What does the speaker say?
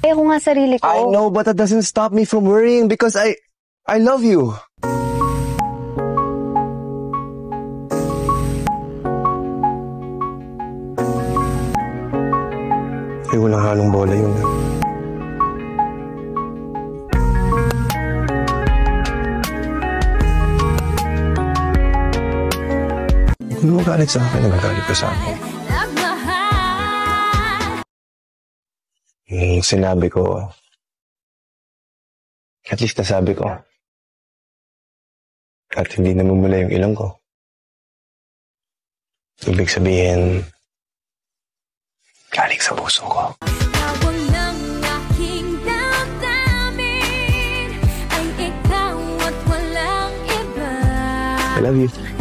Kaya ko nga sarili ko. I know, but that doesn't stop me from worrying because I love you. Ay, walang halong bola yun. Kung magalit sa akin, nagagalit ka sa akin. Sinabi ko, at least nasabi ko, at hindi namumula yung ilong ko. Ibig sabihin, galing sa puso ko. I love you.